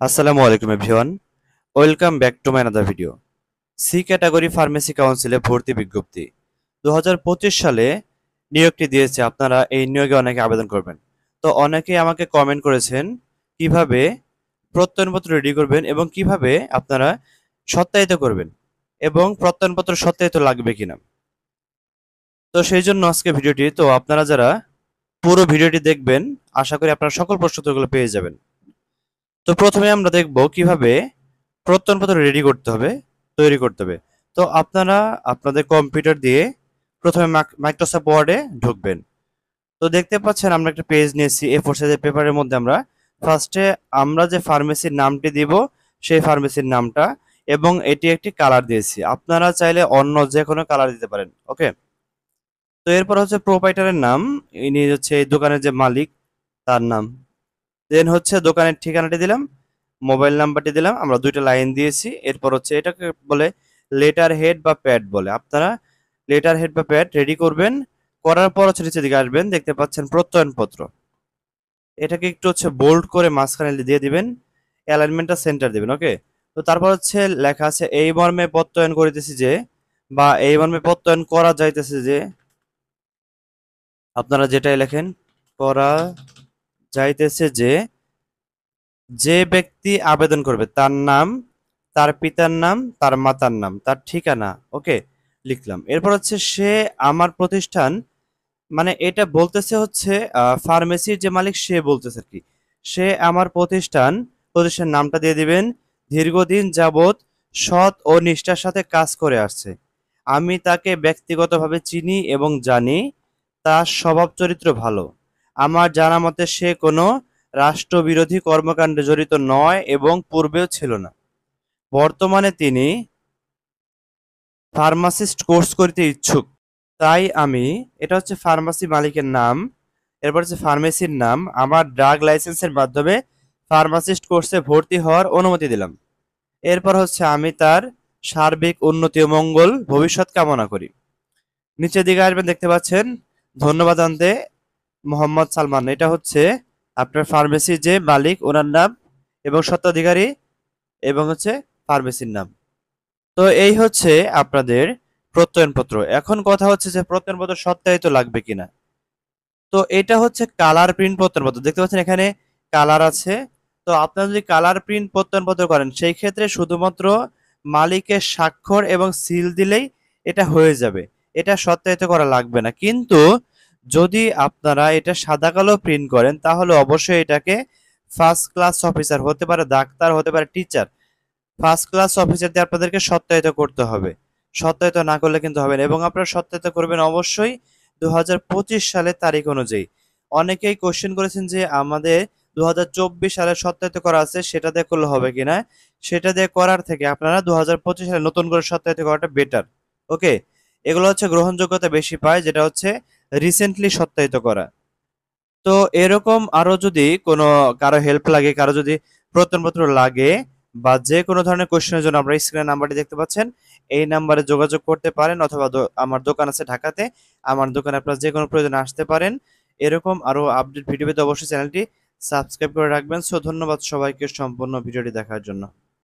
আসসালামু আলাইকুম everyone, welcome back to my another video. C category pharmacy কাউন্সিলে ভর্তি বিজ্ঞপ্তি 2025 সালে নিয়োগটি দিয়েছে। আপনারা এই নিয়োগে অনেকে আবেদন করবেন। তো অনেকেই আমাকে কমেন্ট করেছেন কিভাবে প্রত্যয়নপত্র রেডি করবেন এবং কিভাবে আপনারা সত্যায়িত করবেন এবং প্রত্যয়নপত্র সত্যায়িত লাগবে কিনা। তো সেই জন্য আজকে ভিডিওটি। তো আপনারা যারা পুরো ভিডিওটি দেখবেন, আশা করি আপনারা সকল প্রশ্ন উত্তরগুলো পেয়ে যাবেন। তো প্রথমে আমরা দেখব কিভাবে প্রত্যয়নপত্র রেডি করতে হবে, তৈরি করতে হবে। তো আপনারা আপনাদের কম্পিউটার দিয়ে প্রথমে মাইক্রোসফট ওয়ার্ডে ঢুকবেন। তো দেখতে পাচ্ছেন আমরা একটা পেজ নিয়েছি A4 সাইজের পেপারের মধ্যে। আমরা ফার্স্টে আমরা যে ফার্মেসির নামটি দিব সেই ফার্মেসির নামটা, এবং এটি একটি কালার দিয়েছি। আপনারা চাইলে অন্য যে কোনো কালার দিতে পারেন। ওকে। তো এরপর হচ্ছে প্রোপাইটারের নাম, ইনি হচ্ছে এই দোকানের যে মালিক তার নাম। দেন হচ্ছে দোকানের ঠিকানাটি দিলাম, মোবাইল নাম্বারটি দিলাম, আমরা দুইটা লাইন দিয়েছি। এরপর হচ্ছে এটাকে বলে লেটার হেড বা প্যাড বলে। আপনারা লেটার হেড বা প্যাড রেডি করবেন। করার পর হচ্ছে নিচের দিকে আসবেন, দেখতে পাচ্ছেন প্রত্যয়নপত্র। এটাকে একটু হচ্ছে বোল্ড করে মাঝখানে দিয়ে দিবেন, অ্যালাইনমেন্টটা সেন্টার দিবেন। ওকে। তো তারপর হচ্ছে লেখা আছে এই মর্মে প্রত্যয়ন করিতেছি যে, বা এই মর্মে প্রত্যয়ন করা যাইতেছে যে। আপনারা যেটাই লেখেন, করা যাইতেছে যে, যে ব্যক্তি আবেদন করবে তার নাম, তার পিতার নাম, তার মাতার নাম, তার ঠিকানা। ওকে, লিখলাম। এরপর হচ্ছে সে আমার প্রতিষ্ঠান, মানে এটা বলতেছে হচ্ছে ফার্মেসির যে মালিক সে বলতেছে আর কি। সে আমার প্রতিষ্ঠান নামটা দিয়ে দিবেন। দীর্ঘদিন যাবৎ সৎ ও নিষ্ঠার সাথে কাজ করে আসছে। আমি তাকে ব্যক্তিগতভাবে চিনি এবং জানি তার স্বভাব চরিত্র ভালো। আমার জানা মতে সে কোনো রাষ্ট্রবিরোধী কর্মকাণ্ডে জড়িত নয় এবং পূর্বেও ছিল না। বর্তমানে তিনি ফার্মাসিস্ট কোর্স করিতে ইচ্ছুক। তাই আমি, এটা হচ্ছে ফার্মাসি মালিকের নাম, এরপর হচ্ছে ফার্মেসির নাম, আমার ড্রাগ লাইসেন্সের মাধ্যমে ফার্মাসিস্ট কোর্সে ভর্তি হওয়ার অনুমতি দিলাম। এরপর হচ্ছে আমি তার সার্বিক উন্নতি ও মঙ্গল ভবিষ্যৎ কামনা করি। নিচের দিকে আসবেন, দেখতে পাচ্ছেন ধন্যবাদ আনতে মোহাম্মদ সালমান। এটা হচ্ছে আপনার ফার্মেসির যে মালিক ওনার নাম এবং স্বত্বাধিকারী, এবং হচ্ছে ফার্মেসির নাম। তো এই হচ্ছে আপনাদের প্রত্যয়নপত্র। এখন কথা হচ্ছে যে প্রত্যয়নপত্র সত্যায়িত লাগবে কিনা। তো এটা হচ্ছে কালার প্রিন্ট প্রত্যয়নপত্র। দেখতে পাচ্ছেন এখানে কালার আছে। তো আপনারা যদি কালার প্রিন্ট প্রত্যয়নপত্র করেন, সেই ক্ষেত্রে শুধুমাত্র মালিকের স্বাক্ষর এবং সিল দিলেই এটা হয়ে যাবে। এটা সত্যায়িত করা লাগবে না। কিন্তু যদি আপনারা এটা সাদা কালো প্রিন্ট করেন, তাহলে অবশ্যই এটাকে ফার্স্ট ক্লাস অফিসার, হতে পারে ডাক্তার, হতে পারে টিচার, ফার্স্ট ক্লাস অফিসার দিয়ে আপনাদেরকে সত্যায়িত করতে হবে। সত্যায়িত না করলে কিন্তু হবে না। এবং আপনারা সত্যায়িত করবেন অবশ্যই 2025 সালের তারিখ অনুযায়ী। অনেকেই কোশ্চেন করেছেন যে আমাদের 2024 সালে সত্যায়িত করা আছে, সেটা দিয়ে করলে হবে কিনা। সেটা দিয়ে করার থেকে আপনারা 2025 সালে নতুন করে সত্যায়িত করাটা বেটার। ওকে। এগুলো হচ্ছে গ্রহণযোগ্যতা বেশি পায়, যেটা হচ্ছে রিসেন্টলি সত্যায়িত করা। তো এরকম আরো যদি কোনো কারো হেল্প লাগে, কারো যদি প্রত্যয়নপত্র লাগে, বা যে কোনো ধরনের কোশ্চেনের জন্য আমরা স্ক্রিনে নাম্বারটি দেখতে পাচ্ছেন, এই নাম্বারে যোগাযোগ করতে পারেন, অথবা আমার দোকান আছে ঢাকাতে, আমার দোকানে আপনারা যে কোনো প্রয়োজনে আসতে পারেন। এরকম আরো আপডেট ভিডিও পেতে অবশ্যই চ্যানেলটি সাবস্ক্রাইব করে রাখবেন। সো ধন্যবাদ সবাইকে সম্পূর্ণ ভিডিওটি দেখার জন্য।